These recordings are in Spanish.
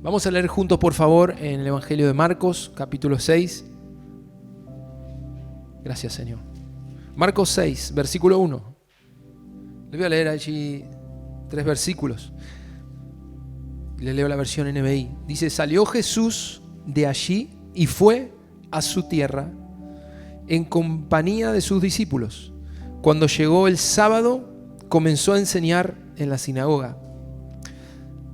Vamos a leer juntos, por favor, en el Evangelio de Marcos, capítulo 6. Gracias, Señor. Marcos 6, versículo 1. Le voy a leer allí 3 versículos. Le leo la versión NBI. Dice: salió Jesús de allí y fue a su tierra en compañía de sus discípulos. Cuando llegó el sábado, comenzó a enseñar en la sinagoga.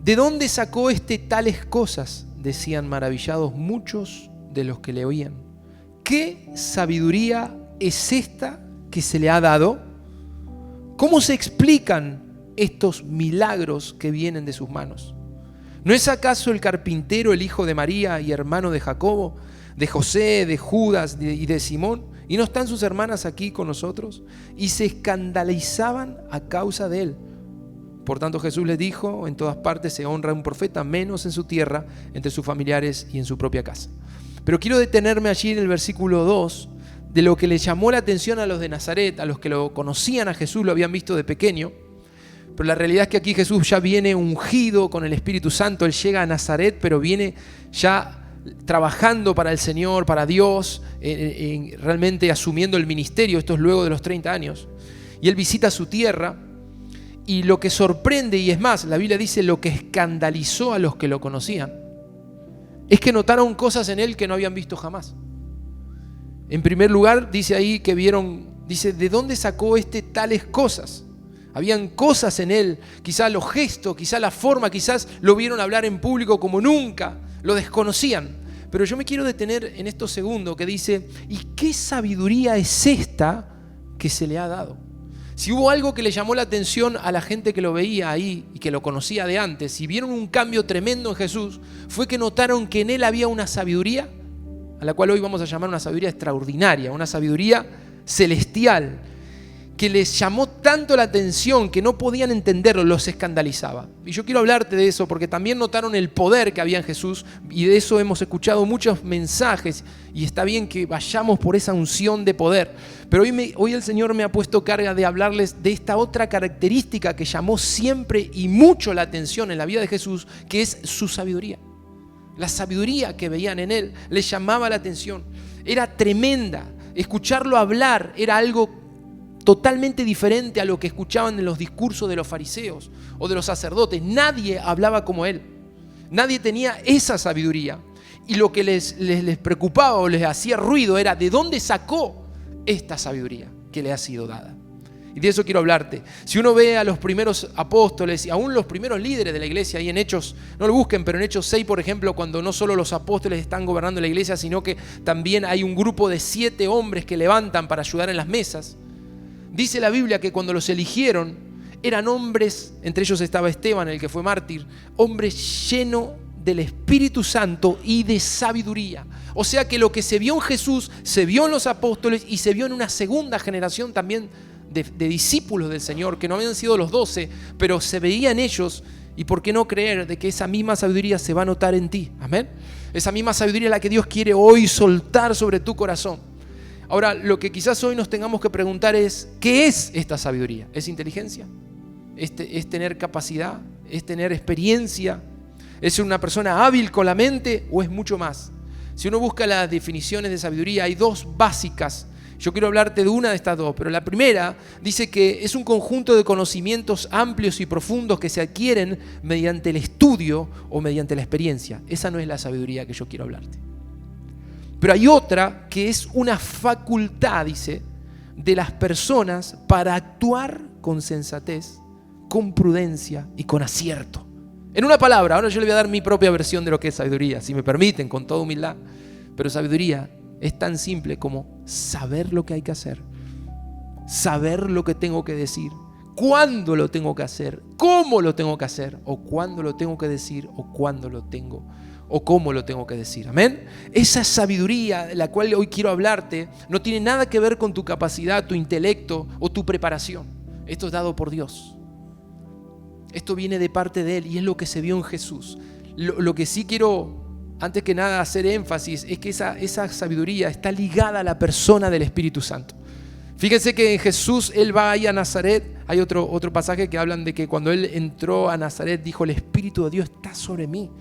¿De dónde sacó tales cosas?, decían maravillados muchos de los que le oían. ¿Qué sabiduría es esta que se le ha dado? ¿Cómo se explican estos milagros que vienen de sus manos? ¿No es acaso el carpintero el hijo de María y hermano de Jacobo, de José, de Judas y de Simón? ¿Y no están sus hermanas aquí con nosotros? Y se escandalizaban a causa de él. Por tanto, Jesús les dijo: en todas partes se honra a un profeta, menos en su tierra, entre sus familiares y en su propia casa. Pero quiero detenerme allí en el versículo 2 de lo que le llamó la atención a los de Nazaret, a los que lo conocían a Jesús, lo habían visto de pequeño. Pero la realidad es que aquí Jesús ya viene ungido con el Espíritu Santo. Él llega a Nazaret, pero viene ya trabajando para el Señor, para Dios, realmente asumiendo el ministerio. Esto es luego de los 30 años. Y él visita su tierra. Y lo que sorprende, y es más, la Biblia dice lo que escandalizó a los que lo conocían, es que notaron cosas en él que no habían visto jamás. En primer lugar, dice ahí que vieron, dice, ¿de dónde sacó tales cosas? Habían cosas en él, quizás los gestos, quizás la forma, quizás lo vieron hablar en público como nunca, lo desconocían. Pero yo me quiero detener en estos segundos que dice: ¿y qué sabiduría es esta que se le ha dado? Si hubo algo que le llamó la atención a la gente que lo veía ahí y que lo conocía de antes, si vieron un cambio tremendo en Jesús, fue que notaron que en él había una sabiduría, a la cual hoy vamos a llamar una sabiduría extraordinaria, una sabiduría celestial, que les llamó tanto la atención que no podían entenderlo, los escandalizaba. Y yo quiero hablarte de eso porque también notaron el poder que había en Jesús, y de eso hemos escuchado muchos mensajes, y está bien que vayamos por esa unción de poder. Pero hoy el Señor me ha puesto carga de hablarles de esta otra característica que llamó siempre y mucho la atención en la vida de Jesús, que es su sabiduría. La sabiduría que veían en él les llamaba la atención. Era tremenda. Escucharlo hablar era algo totalmente diferente a lo que escuchaban en los discursos de los fariseos o de los sacerdotes. Nadie hablaba como él. Nadie tenía esa sabiduría. Y lo que les preocupaba o les hacía ruido era ¿de dónde sacó esta sabiduría que le ha sido dada? Y de eso quiero hablarte. Si uno ve a los primeros apóstoles y aún los primeros líderes de la iglesia, ahí en Hechos, no lo busquen, pero en Hechos 6, por ejemplo, cuando no solo los apóstoles están gobernando la iglesia, sino que también hay un grupo de 7 hombres que levantan para ayudar en las mesas. Dice la Biblia que cuando los eligieron eran hombres, entre ellos estaba Esteban, el que fue mártir, hombres llenos del Espíritu Santo y de sabiduría. O sea que lo que se vio en Jesús, se vio en los apóstoles y se vio en una segunda generación también de discípulos del Señor, que no habían sido los 12, pero se veía en ellos. Y por qué no creer de que esa misma sabiduría se va a notar en ti. Amén. Esa misma sabiduría es la que Dios quiere hoy soltar sobre tu corazón. Ahora, lo que quizás hoy nos tengamos que preguntar es: ¿qué es esta sabiduría? ¿Es inteligencia? ¿Es tener capacidad? ¿Es tener experiencia? ¿Es ser una persona hábil con la mente? ¿O es mucho más? Si uno busca las definiciones de sabiduría, hay 2 básicas. Yo quiero hablarte de una de estas 2, pero la primera dice que es un conjunto de conocimientos amplios y profundos que se adquieren mediante el estudio o mediante la experiencia. Esa no es la sabiduría que yo quiero hablarte. Pero hay otra que es una facultad, dice, de las personas para actuar con sensatez, con prudencia y con acierto. En una palabra, ahora yo le voy a dar mi propia versión de lo que es sabiduría, si me permiten, con toda humildad. Pero sabiduría es tan simple como saber lo que hay que hacer, saber lo que tengo que decir, cuándo lo tengo que hacer, cómo lo tengo que hacer, o cuándo lo tengo que decir, o cómo lo tengo que decir. Amén. Esa sabiduría de la cual hoy quiero hablarte no tiene nada que ver con tu capacidad, tu intelecto o tu preparación. Esto es dado por Dios. Esto viene de parte de Él y es lo que se vio en Jesús. Lo que sí quiero, antes que nada, hacer énfasis es que esa sabiduría está ligada a la persona del Espíritu Santo. Fíjense que en Jesús, Él va ahí a Nazaret. Hay otro pasaje que hablan de que cuando Él entró a Nazaret dijo: el Espíritu de Dios está sobre mí,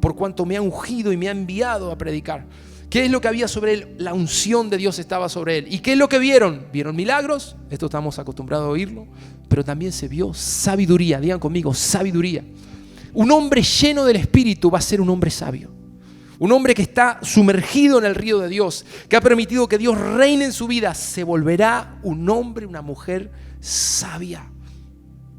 por cuanto me ha ungido y me ha enviado a predicar. ¿Qué es lo que había sobre él? La unción de Dios estaba sobre él. ¿Y qué es lo que vieron? ¿Vieron milagros? Esto estamos acostumbrados a oírlo. Pero también se vio sabiduría. Digan conmigo, sabiduría. Un hombre lleno del Espíritu va a ser un hombre sabio. Un hombre que está sumergido en el río de Dios, que ha permitido que Dios reine en su vida, se volverá un hombre, una mujer sabia.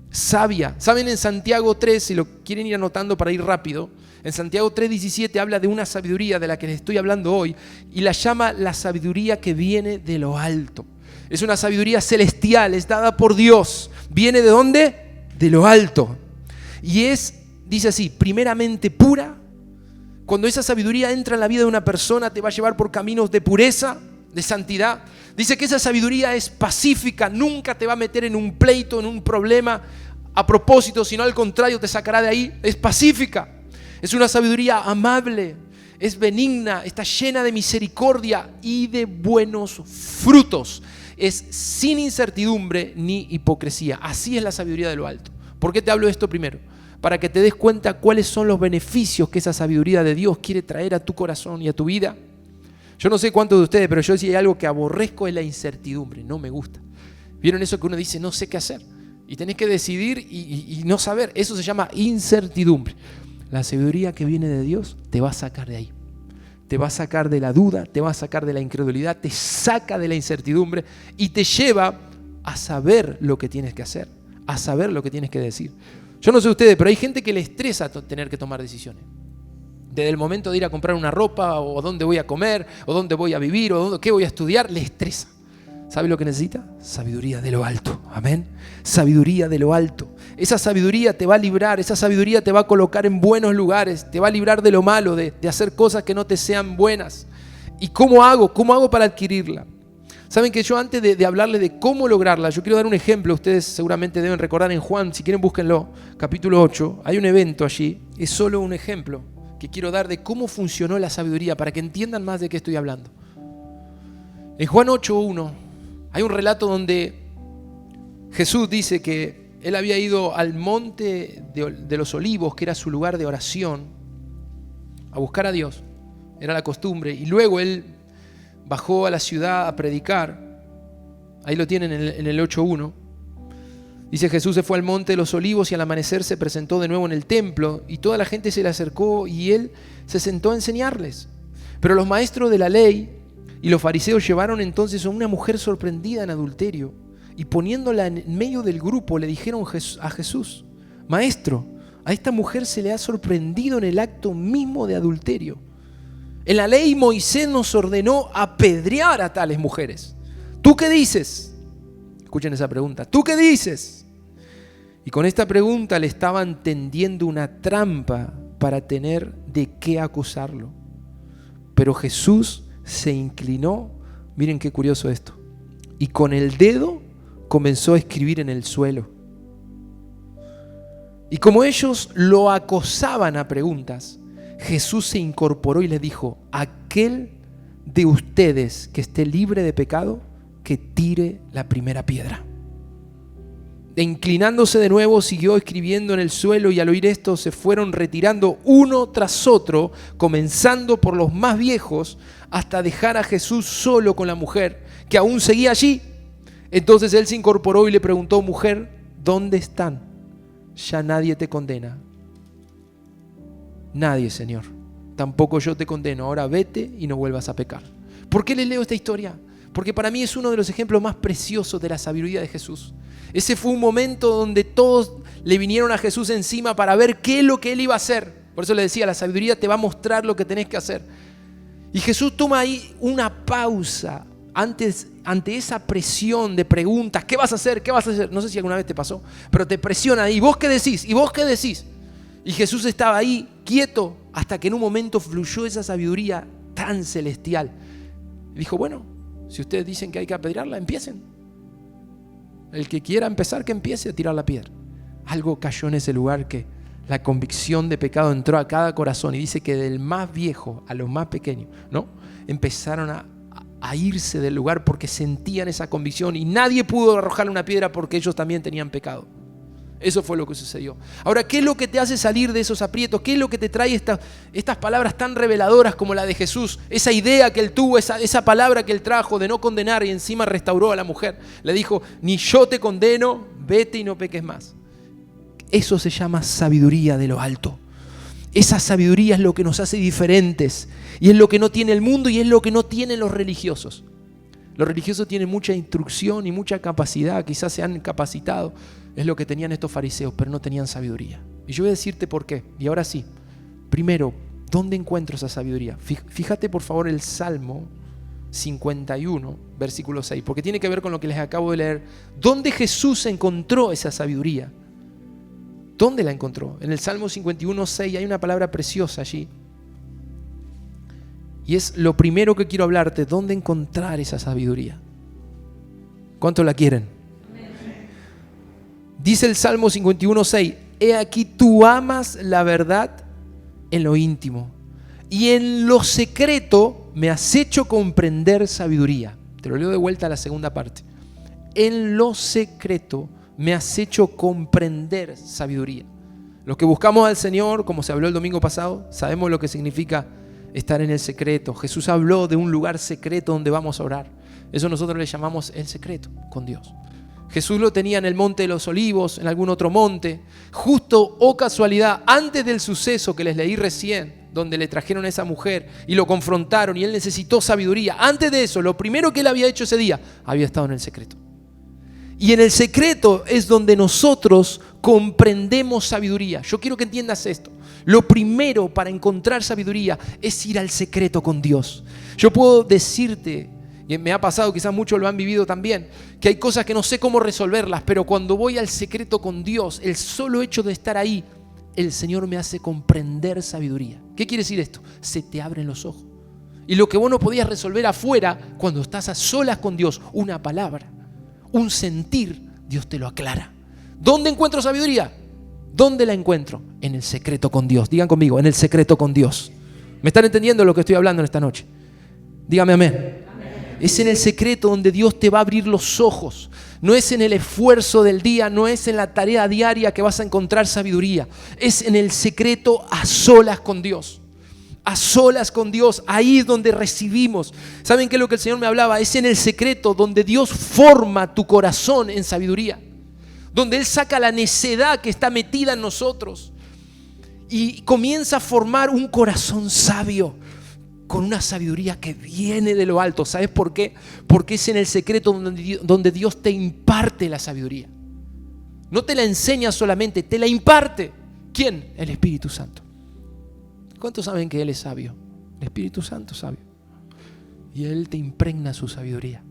Sabia. ¿Saben en Santiago 3, si lo quieren ir anotando para ir rápido? En Santiago 3:17 habla de una sabiduría de la que les estoy hablando hoy y la llama la sabiduría que viene de lo alto. Es una sabiduría celestial, es dada por Dios. ¿Viene de dónde? De lo alto. Y dice así, primeramente pura. Cuando esa sabiduría entra en la vida de una persona, te va a llevar por caminos de pureza, de santidad. Dice que esa sabiduría es pacífica, nunca te va a meter en un pleito, en un problema a propósito, sino al contrario, te sacará de ahí. Es pacífica. Es una sabiduría amable, es benigna, está llena de misericordia y de buenos frutos. Es sin incertidumbre ni hipocresía. Así es la sabiduría de lo alto. ¿Por qué te hablo de esto primero? Para que te des cuenta cuáles son los beneficios que esa sabiduría de Dios quiere traer a tu corazón y a tu vida. Yo no sé cuántos de ustedes, pero yo sí hay algo que aborrezco, es la incertidumbre. No me gusta. ¿Vieron eso que uno dice, no sé qué hacer? Y tenés que decidir y no saber. Eso se llama incertidumbre. La sabiduría que viene de Dios te va a sacar de ahí. Te va a sacar de la duda, te va a sacar de la incredulidad, te saca de la incertidumbre y te lleva a saber lo que tienes que hacer, a saber lo que tienes que decir. Yo no sé ustedes, pero hay gente que le estresa tener que tomar decisiones. Desde el momento de ir a comprar una ropa, o dónde voy a comer, o dónde voy a vivir, o qué voy a estudiar, le estresa. ¿Sabe lo que necesita? Sabiduría de lo alto. Amén. Sabiduría de lo alto. Esa sabiduría te va a librar, esa sabiduría te va a colocar en buenos lugares, te va a librar de lo malo, de hacer cosas que no te sean buenas. ¿Y cómo hago? ¿Cómo hago para adquirirla? Saben que yo antes de hablarles de cómo lograrla, yo quiero dar un ejemplo. Ustedes seguramente deben recordar en Juan, si quieren búsquenlo, capítulo 8. Hay un evento allí, es solo un ejemplo que quiero dar de cómo funcionó la sabiduría para que entiendan más de qué estoy hablando. En Juan 8:1 hay un relato donde Jesús dice que él había ido al monte de los olivos, que era su lugar de oración, a buscar a Dios. Era la costumbre. Y luego él bajó a la ciudad a predicar. Ahí lo tienen en el 8:1. Dice, Jesús se fue al monte de los olivos y al amanecer se presentó de nuevo en el templo y toda la gente se le acercó y él se sentó a enseñarles. Pero los maestros de la ley y los fariseos llevaron entonces a una mujer sorprendida en adulterio y poniéndola en medio del grupo le dijeron a Jesús, Maestro, a esta mujer se le ha sorprendido en el acto mismo de adulterio. En la ley Moisés nos ordenó apedrear a tales mujeres. ¿Tú qué dices? Escuchen esa pregunta. ¿Tú qué dices? Y con esta pregunta le estaban tendiendo una trampa para tener de qué acusarlo. Pero Jesús se inclinó, miren qué curioso esto, y con el dedo comenzó a escribir en el suelo. Y como ellos lo acosaban a preguntas, Jesús se incorporó y les dijo, aquel de ustedes que esté libre de pecado, que tire la primera piedra. E inclinándose de nuevo, siguió escribiendo en el suelo y al oír esto se fueron retirando uno tras otro, comenzando por los más viejos, hasta dejar a Jesús solo con la mujer, que aún seguía allí. Entonces él se incorporó y le preguntó, mujer, ¿dónde están? Ya nadie te condena. Nadie, Señor. Tampoco yo te condeno. Ahora vete y no vuelvas a pecar. ¿Por qué les leo esta historia? Porque para mí es uno de los ejemplos más preciosos de la sabiduría de Jesús. Ese fue un momento donde todos le vinieron a Jesús encima para ver qué es lo que él iba a hacer. Por eso le decía, la sabiduría te va a mostrar lo que tenés que hacer. Y Jesús toma ahí una pausa ante esa presión de preguntas. ¿Qué vas a hacer? ¿Qué vas a hacer? No sé si alguna vez te pasó, pero te presiona ahí. ¿Vos qué decís? ¿Y vos qué decís? Y Jesús estaba ahí quieto hasta que en un momento fluyó esa sabiduría tan celestial. Dijo, bueno, si ustedes dicen que hay que apedrearla, empiecen. El que quiera empezar, que empiece a tirar la piedra. Algo cayó en ese lugar que la convicción de pecado entró a cada corazón y dice que del más viejo a los más pequeños, ¿no? Empezaron a irse del lugar porque sentían esa convicción y nadie pudo arrojarle una piedra porque ellos también tenían pecado. Eso fue lo que sucedió. Ahora, ¿qué es lo que te hace salir de esos aprietos? ¿Qué es lo que te trae estas palabras tan reveladoras como la de Jesús? Esa idea que él tuvo, esa palabra que él trajo de no condenar y encima restauró a la mujer. Le dijo, ni yo te condeno, vete y no peques más. Eso se llama sabiduría de lo alto. Esa sabiduría es lo que nos hace diferentes y es lo que no tiene el mundo y es lo que no tienen los religiosos. Los religiosos tienen mucha instrucción y mucha capacidad, quizás se han capacitado. Es lo que tenían estos fariseos, pero no tenían sabiduría. Y yo voy a decirte por qué. Y ahora sí, primero, ¿dónde encuentro esa sabiduría? Fíjate por favor el Salmo 51, versículo 6, porque tiene que ver con lo que les acabo de leer. ¿Dónde Jesús encontró esa sabiduría? ¿Dónde la encontró? En el Salmo 51, 6 hay una palabra preciosa allí. Y es lo primero que quiero hablarte, ¿dónde encontrar esa sabiduría? ¿Cuánto la quieren? Dice el Salmo 51:6, he aquí tú amas la verdad en lo íntimo y en lo secreto me has hecho comprender sabiduría. Te lo leo de vuelta a la segunda parte. En lo secreto me has hecho comprender sabiduría. Los que buscamos al Señor, como se habló el domingo pasado, sabemos lo que significa estar en el secreto. Jesús habló de un lugar secreto donde vamos a orar. Eso nosotros le llamamos el secreto con Dios. Jesús lo tenía en el Monte de los Olivos, en algún otro monte. Justo o casualidad, antes del suceso que les leí recién, donde le trajeron a esa mujer y lo confrontaron y él necesitó sabiduría. Antes de eso, lo primero que él había hecho ese día, había estado en el secreto. Y en el secreto es donde nosotros comprendemos sabiduría. Yo quiero que entiendas esto. Lo primero para encontrar sabiduría es ir al secreto con Dios. Yo puedo decirte, y me ha pasado, quizás muchos lo han vivido también, que hay cosas que no sé cómo resolverlas, pero cuando voy al secreto con Dios, el solo hecho de estar ahí, el Señor me hace comprender sabiduría. ¿Qué quiere decir esto? Se te abren los ojos. Y lo que vos no podías resolver afuera, cuando estás a solas con Dios, una palabra, un sentir, Dios te lo aclara. ¿Dónde encuentro sabiduría? ¿Dónde la encuentro? En el secreto con Dios. Digan conmigo, en el secreto con Dios. ¿Me están entendiendo lo que estoy hablando en esta noche? Dígame amén. Es en el secreto donde Dios te va a abrir los ojos. No es en el esfuerzo del día, no es en la tarea diaria que vas a encontrar sabiduría. Es en el secreto a solas con Dios. A solas con Dios, ahí es donde recibimos. ¿Saben qué es lo que el Señor me hablaba? Es en el secreto donde Dios forma tu corazón en sabiduría. Donde Él saca la necedad que está metida en nosotros y comienza a formar un corazón sabio, con una sabiduría que viene de lo alto. ¿Sabes por qué? Porque es en el secreto donde Dios te imparte la sabiduría. No te la enseña solamente, te la imparte. ¿Quién? El Espíritu Santo. ¿Cuántos saben que Él es sabio? El Espíritu Santo es sabio. Y Él te impregna su sabiduría.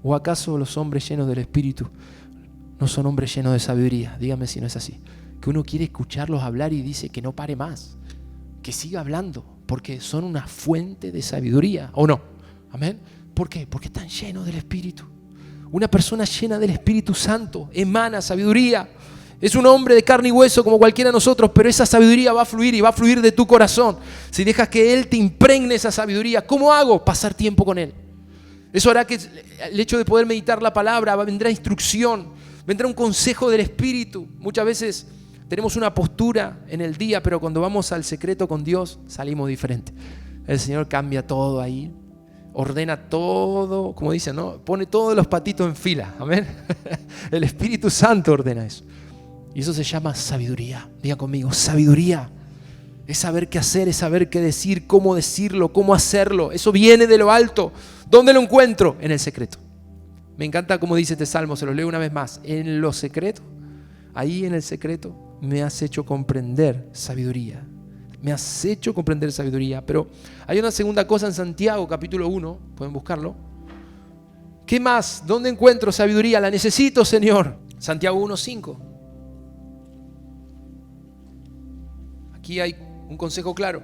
¿O acaso los hombres llenos del Espíritu no son hombres llenos de sabiduría? Dígame si no es así. Que uno quiere escucharlos hablar y dice que no pare más, que siga hablando, porque son una fuente de sabiduría, ¿o no? ¿Amén? ¿Por qué? Porque están llenos del Espíritu. Una persona llena del Espíritu Santo emana sabiduría. Es un hombre de carne y hueso como cualquiera de nosotros, pero esa sabiduría va a fluir y va a fluir de tu corazón. Si dejas que Él te impregne esa sabiduría, ¿cómo hago? Pasar tiempo con Él. Eso hará que el hecho de poder meditar la palabra, vendrá instrucción, vendrá un consejo del Espíritu. Muchas veces tenemos una postura en el día, pero cuando vamos al secreto con Dios, salimos diferente. El Señor cambia todo ahí, ordena todo, como dicen, ¿no? Pone todos los patitos en fila, amén. El Espíritu Santo ordena eso. Y eso se llama sabiduría. Diga conmigo, sabiduría. Es saber qué hacer, es saber qué decir, cómo decirlo, cómo hacerlo. Eso viene de lo alto. ¿Dónde lo encuentro? En el secreto. Me encanta cómo dice este salmo, se lo leo una vez más. En lo secreto, ahí en el secreto, me has hecho comprender sabiduría. Me has hecho comprender sabiduría. Pero hay una segunda cosa en Santiago, capítulo 1. Pueden buscarlo. ¿Qué más? ¿Dónde encuentro sabiduría? La necesito, Señor. Santiago 1:5. Aquí hay un consejo claro.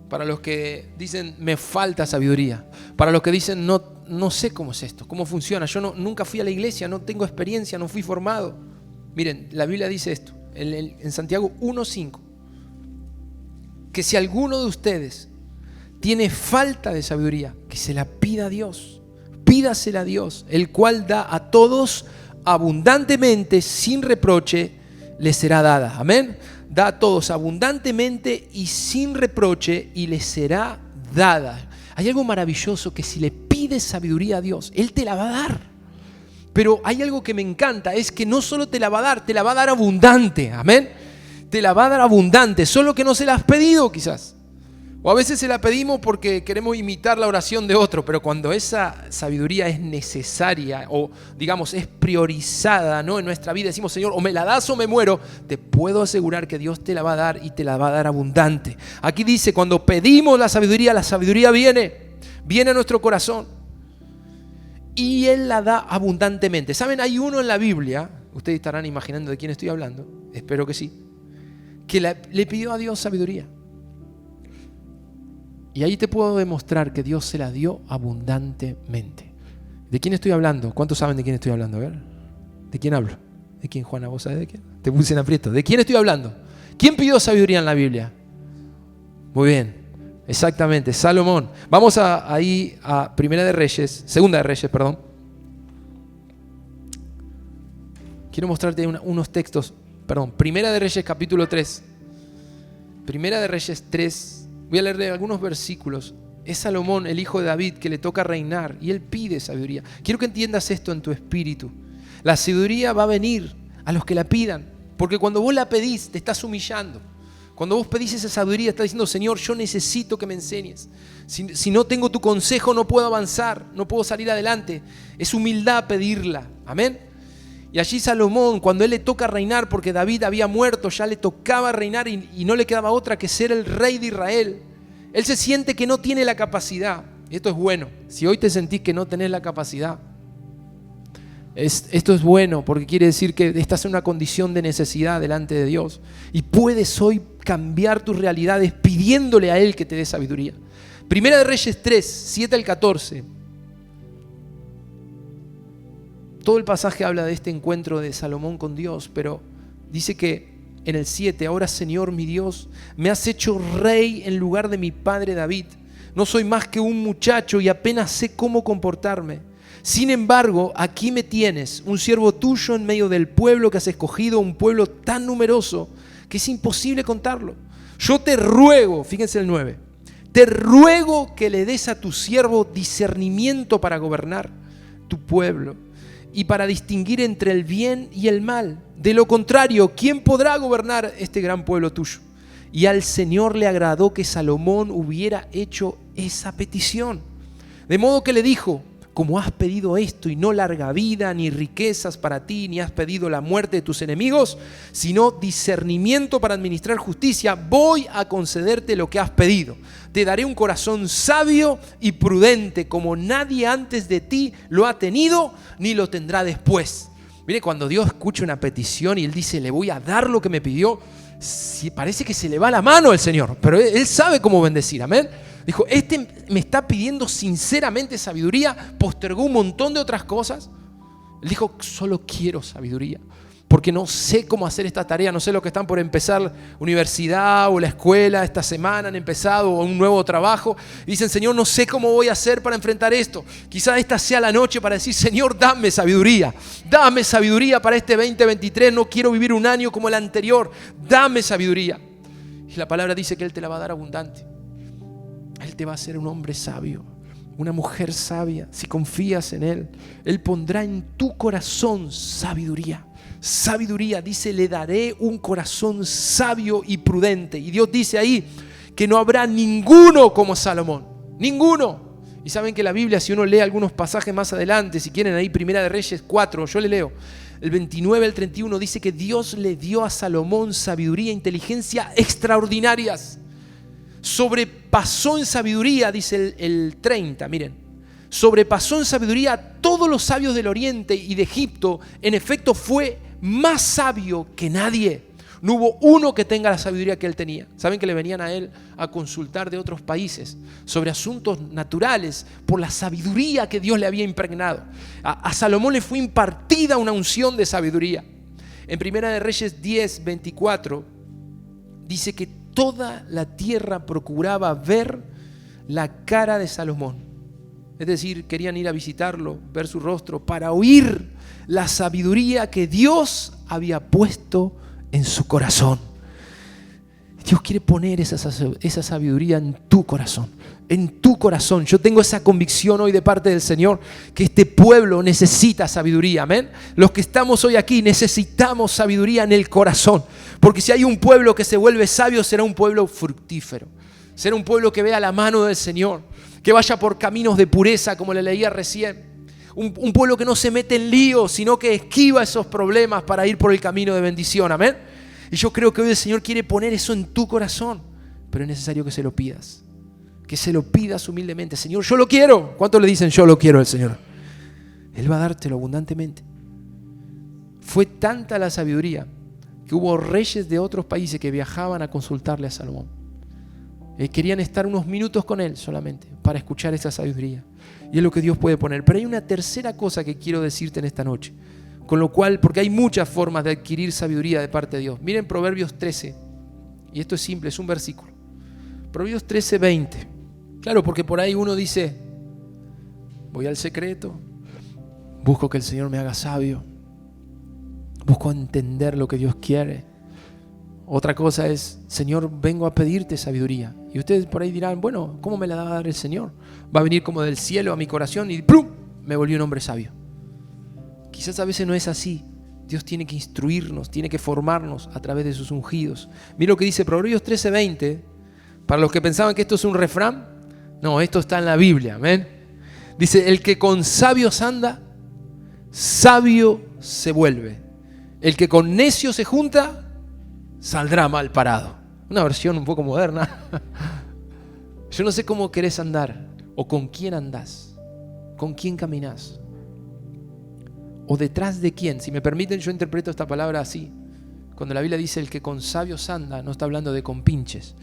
Para los que dicen, me falta sabiduría. Para los que dicen, no sé cómo es esto, cómo funciona. Yo nunca fui a la iglesia, no tengo experiencia, no fui formado. Miren, la Biblia dice esto. En Santiago 1:5, que si alguno de ustedes tiene falta de sabiduría, que se la pida a Dios, pídasela a Dios, el cual da a todos abundantemente, sin reproche, les será dada. Amén. Da a todos abundantemente y sin reproche, y les será dada. Hay algo maravilloso, que si le pides sabiduría a Dios, Él te la va a dar. Pero hay algo que me encanta, es que no solo te la va a dar abundante. Amén. Te la va a dar abundante, solo que no se la has pedido quizás. O a veces se la pedimos porque queremos imitar la oración de otro, pero cuando esa sabiduría es necesaria o digamos es priorizada, ¿no?, en nuestra vida, decimos: Señor, o me la das o me muero. Te puedo asegurar que Dios te la va a dar, y te la va a dar abundante. Aquí dice, cuando pedimos la sabiduría viene a nuestro corazón y Él la da abundantemente. ¿Saben? Hay uno en la Biblia, ustedes estarán imaginando de quién estoy hablando, espero que sí, que le pidió a Dios sabiduría. Y ahí te puedo demostrar que Dios se la dio abundantemente. ¿De quién estoy hablando? ¿Cuántos saben de quién estoy hablando? A ver, ¿de quién hablo? ¿De quién, Juana? ¿Vos sabés de quién? Te puse en aprieto. ¿De quién estoy hablando? ¿Quién pidió sabiduría en la Biblia? Muy bien, exactamente, Salomón. Vamos ahí a Segunda de Reyes, perdón. Quiero mostrarte unos textos, Primera de Reyes capítulo 3. Primera de Reyes 3. Voy a leerle algunos versículos. Es Salomón, el hijo de David, que le toca reinar y él pide sabiduría. Quiero que entiendas esto en tu espíritu. La sabiduría va a venir a los que la pidan, porque cuando vos la pedís te estás humillando. Cuando vos pedís esa sabiduría estás diciendo: Señor, yo necesito que me enseñes. Si no tengo tu consejo no puedo avanzar, no puedo salir adelante. Es humildad pedirla. Amén. Y allí Salomón, cuando él le toca reinar, porque David había muerto, ya le tocaba reinar y no le quedaba otra que ser el rey de Israel. Él se siente que no tiene la capacidad. Esto es bueno. Si hoy te sentís que no tenés la capacidad, esto es bueno, porque quiere decir que estás en una condición de necesidad delante de Dios. Y puedes hoy cambiar tus realidades pidiéndole a Él que te dé sabiduría. Primera de Reyes 3, 7 al 14. Todo el pasaje habla de este encuentro de Salomón con Dios, pero dice que en el 7, ahora Señor mi Dios, me has hecho rey en lugar de mi padre David. No soy más que un muchacho y apenas sé cómo comportarme. Sin embargo, aquí me tienes, un siervo tuyo en medio del pueblo que has escogido, un pueblo tan numeroso que es imposible contarlo. Yo te ruego, fíjense el 9, te ruego que le des a tu siervo discernimiento para gobernar tu pueblo y para distinguir entre el bien y el mal. De lo contrario, ¿quién podrá gobernar este gran pueblo tuyo? Y al Señor le agradó que Salomón hubiera hecho esa petición. De modo que le dijo: como has pedido esto, y no larga vida ni riquezas para ti, ni has pedido la muerte de tus enemigos, sino discernimiento para administrar justicia, voy a concederte lo que has pedido. Te daré un corazón sabio y prudente, como nadie antes de ti lo ha tenido, ni lo tendrá después. Mire, cuando Dios escucha una petición y Él dice: le voy a dar lo que me pidió, parece que se le va la mano al Señor, pero Él sabe cómo bendecir. Amén. Dijo: este me está pidiendo sinceramente sabiduría, postergó un montón de otras cosas. Él dijo: solo quiero sabiduría, porque no sé cómo hacer esta tarea. No sé los que están por empezar universidad o la escuela esta semana, han empezado un nuevo trabajo y dicen: Señor, no sé cómo voy a hacer para enfrentar esto. Quizás esta sea la noche para decir: Señor, dame sabiduría para este 2023. No quiero vivir un año como el anterior, dame sabiduría. Y la palabra dice que Él te la va a dar abundante. Él te va a hacer un hombre sabio, una mujer sabia. Si confías en Él, Él pondrá en tu corazón sabiduría. Sabiduría, dice: le daré un corazón sabio y prudente. Y Dios dice ahí que no habrá ninguno como Salomón. Ninguno. Y saben que la Biblia, si uno lee algunos pasajes más adelante, si quieren ahí, Primera de Reyes 4, yo le leo, el 29 al 31, dice que Dios le dio a Salomón sabiduría e inteligencia extraordinarias. Sobrepasó en sabiduría, dice el 30, miren, sobrepasó en sabiduría a todos los sabios del Oriente y de Egipto. En efecto, fue más sabio que nadie. No hubo uno que tenga la sabiduría que él tenía. Saben que le venían a él a consultar de otros países sobre asuntos naturales por la sabiduría que Dios le había impregnado. A Salomón le fue impartida una unción de sabiduría. En Primera de Reyes 10, 24 dice que toda la tierra procuraba ver la cara de Salomón. Es decir, querían ir a visitarlo, ver su rostro, para oír la sabiduría que Dios había puesto en su corazón. Dios quiere poner esa sabiduría en tu corazón. En tu corazón. Yo tengo esa convicción hoy de parte del Señor que este pueblo necesita sabiduría. Amén. Los que estamos hoy aquí necesitamos sabiduría en el corazón. Porque si hay un pueblo que se vuelve sabio, será un pueblo fructífero. Será un pueblo que vea la mano del Señor. Que vaya por caminos de pureza, como le leía recién. Un pueblo que no se mete en líos, sino que esquiva esos problemas para ir por el camino de bendición. Amén. Y yo creo que hoy el Señor quiere poner eso en tu corazón. Pero es necesario que se lo pidas. Que se lo pidas humildemente. Señor, yo lo quiero. ¿Cuántos le dicen yo lo quiero al Señor? Él va a dártelo abundantemente. Fue tanta la sabiduría que hubo reyes de otros países que viajaban a consultarle a Salomón. Querían estar unos minutos con él solamente para escuchar esa sabiduría. Y es lo que Dios puede poner. Pero hay una tercera cosa que quiero decirte en esta noche. Con lo cual, porque hay muchas formas de adquirir sabiduría de parte de Dios. Miren Proverbios 13. Y esto es simple, es un versículo. Proverbios 13, 20. Claro, porque por ahí uno dice, voy al secreto, busco que el Señor me haga sabio, busco entender lo que Dios quiere. Otra cosa es, Señor, vengo a pedirte sabiduría. Y ustedes por ahí dirán, bueno, ¿cómo me la va a dar el Señor? Va a venir como del cielo a mi corazón y ¡plum!, me volví un hombre sabio. Quizás a veces no es así. Dios tiene que instruirnos, tiene que formarnos a través de sus ungidos. Mira lo que dice Proverbios 13, 20. Para los que pensaban que esto es un refrán, no, esto está en la Biblia, amén. Dice, el que con sabios anda, sabio se vuelve. El que con necio se junta, saldrá mal parado. Una versión un poco moderna. Yo no sé cómo querés andar, o con quién andás, con quién caminás, o detrás de quién. Si me permiten, yo interpreto esta palabra así. Cuando la Biblia dice el que con sabios anda, no está hablando de compinches.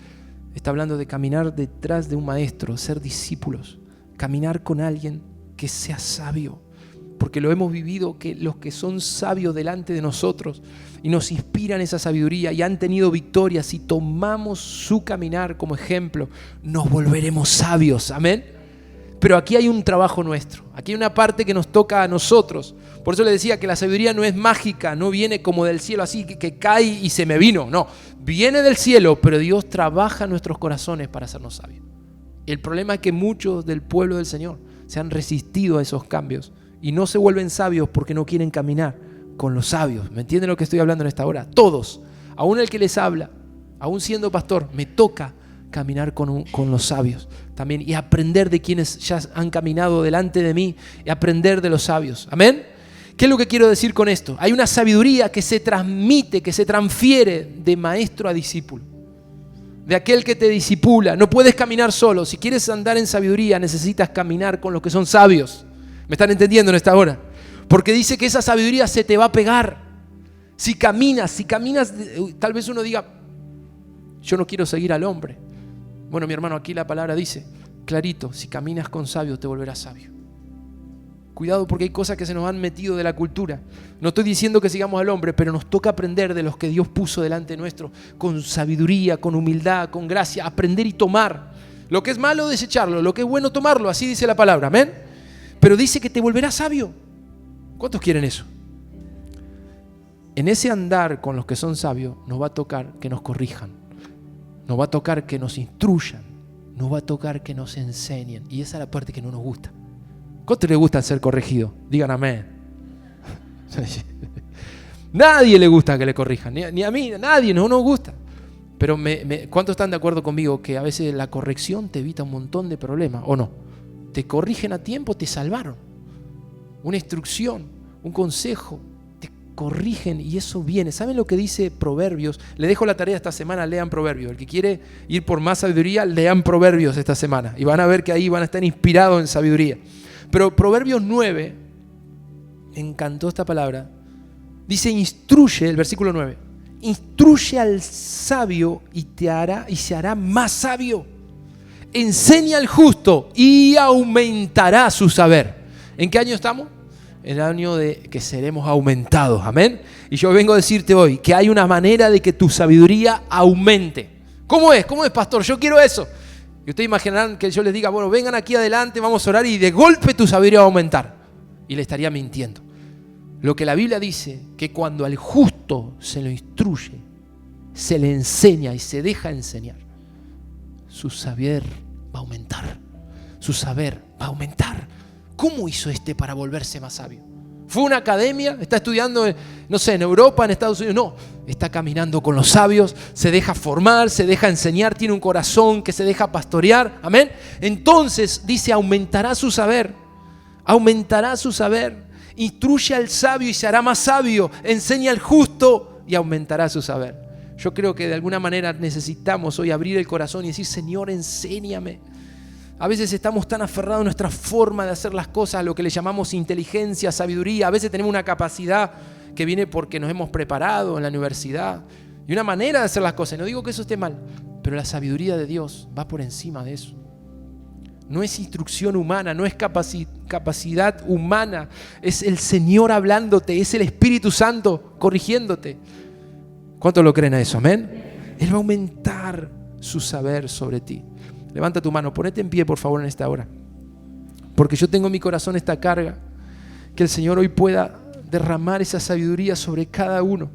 Está hablando de caminar detrás de un maestro, ser discípulos, caminar con alguien que sea sabio. Porque lo hemos vivido, que los que son sabios delante de nosotros y nos inspiran esa sabiduría y han tenido victorias, si tomamos su caminar como ejemplo, nos volveremos sabios. Amén. Pero aquí hay un trabajo nuestro, aquí hay una parte que nos toca a nosotros. Por eso le decía que la sabiduría no es mágica, no viene como del cielo así, que cae y se me vino. No, viene del cielo, pero Dios trabaja en nuestros corazones para hacernos sabios. El problema es que muchos del pueblo del Señor se han resistido a esos cambios y no se vuelven sabios porque no quieren caminar con los sabios. ¿Me entienden lo que estoy hablando en esta hora? Todos, aún el que les habla, aún siendo pastor, me toca caminar con los sabios también y aprender de quienes ya han caminado delante de mí y aprender de los sabios. Amén. ¿Qué es lo que quiero decir con esto? Hay una sabiduría que se transmite, que se transfiere de maestro a discípulo, de aquel que te discipula. No puedes caminar solo. Si quieres andar en sabiduría, necesitas caminar con los que son sabios. ¿Me están entendiendo en esta hora? Porque dice que esa sabiduría se te va a pegar. Si caminas, tal vez uno diga, yo no quiero seguir al hombre. Bueno, mi hermano, aquí la palabra dice, clarito, si caminas con sabios te volverás sabio. Cuidado porque hay cosas que se nos han metido de la cultura. No estoy diciendo que sigamos al hombre, pero nos toca aprender de los que Dios puso delante nuestro, con sabiduría, con humildad, con gracia, aprender y tomar. Lo que es malo, desecharlo, lo que es bueno, tomarlo, así dice la palabra, amén. Pero dice que te volverás sabio. ¿Cuántos quieren eso? En ese andar con los que son sabios, nos va a tocar que nos corrijan, nos va a tocar que nos instruyan, nos va a tocar que nos enseñen. Y esa es la parte que no nos gusta. ¿Cuánto le gusta ser corregido? Digan amén. Nadie le gusta que le corrijan, ni a mí, a nadie, no nos gusta. Pero ¿cuántos están de acuerdo conmigo que a veces la corrección te evita un montón de problemas? ¿O no? Te corrigen a tiempo, te salvaron. Una instrucción, un consejo, te corrigen y eso viene. ¿Saben lo que dice Proverbios? Le dejo la tarea esta semana, lean Proverbios. El que quiere ir por más sabiduría, lean Proverbios esta semana. Y van a ver que ahí van a estar inspirados en sabiduría. Pero Proverbios 9, me encantó esta palabra, dice instruye, el versículo 9, instruye al sabio y se hará más sabio. Enseña al justo y aumentará su saber. ¿En qué año estamos? En el año de que seremos aumentados, amén. Y yo vengo a decirte hoy que hay una manera de que tu sabiduría aumente. ¿Cómo es? ¿Cómo es, pastor? Yo quiero eso. Y ustedes imaginarán que yo les diga, bueno, vengan aquí adelante, vamos a orar y de golpe tu sabiduría va a aumentar. Y le estaría mintiendo. Lo que la Biblia dice, que cuando al justo se lo instruye, se le enseña y se deja enseñar, su saber va a aumentar. Su saber va a aumentar. ¿Cómo hizo para volverse más sabio? ¿Fue a una academia? ¿Está estudiando, no sé, en Europa, en Estados Unidos? No, está caminando con los sabios, se deja formar, se deja enseñar, tiene un corazón que se deja pastorear. Amén. Entonces dice, aumentará su saber. Aumentará su saber. Instruye al sabio y se hará más sabio. Enseña al justo y aumentará su saber. Yo creo que de alguna manera necesitamos hoy abrir el corazón y decir, Señor, enséñame. A veces estamos tan aferrados a nuestra forma de hacer las cosas, a lo que le llamamos inteligencia, sabiduría. A veces tenemos una capacidad que viene porque nos hemos preparado en la universidad y una manera de hacer las cosas. No digo que eso esté mal, pero la sabiduría de Dios va por encima de eso. No es instrucción humana, no es capacidad humana, es el Señor hablándote, es el Espíritu Santo corrigiéndote. ¿Cuántos lo creen a eso? Amén. Él va a aumentar su saber sobre ti. Levanta tu mano, ponete en pie por favor en esta hora. Porque yo tengo en mi corazón esta carga, que el Señor hoy pueda derramar esa sabiduría sobre cada uno.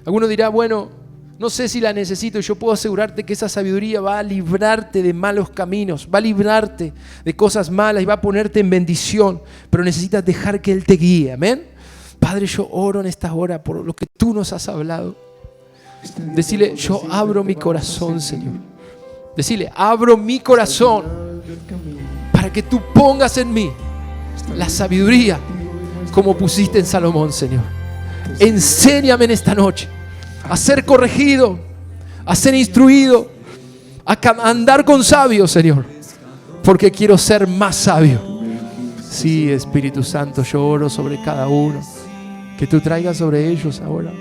Alguno dirá, bueno, no sé si la necesito. Yo puedo asegurarte que esa sabiduría va a librarte de malos caminos, va a librarte de cosas malas y va a ponerte en bendición. Pero necesitas dejar que Él te guíe, amén. Padre, yo oro en esta hora por lo que tú nos has hablado. Decirle, yo abro mi corazón, Señor. Decirle, abro mi corazón para que tú pongas en mí la sabiduría como pusiste en Salomón, Señor. Enséñame en esta noche a ser corregido, a ser instruido, a andar con sabios, Señor, porque quiero ser más sabio. Sí, Espíritu Santo, yo oro sobre cada uno, que tú traigas sobre ellos ahora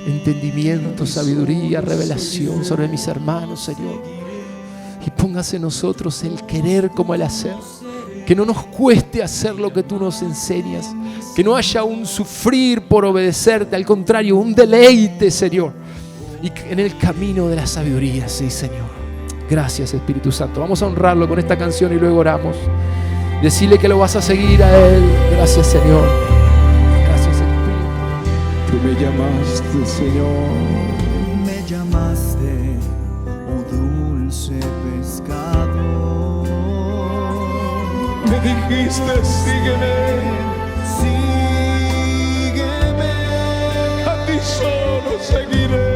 entendimiento, sabiduría, revelación sobre mis hermanos, Señor. Y pongas en nosotros el querer como el hacer. Que no nos cueste hacer lo que tú nos enseñas. Que no haya un sufrir por obedecerte. Al contrario, un deleite, Señor. Y en el camino de la sabiduría, sí, Señor. Gracias, Espíritu Santo. Vamos a honrarlo con esta canción y luego oramos. Decirle que lo vas a seguir a Él. Gracias, Señor. Gracias, Espíritu. Tú me llamaste, Señor. Me llamaste, oh dulce pescado. Me dijiste, sígueme. Sígueme. A ti solo seguiré.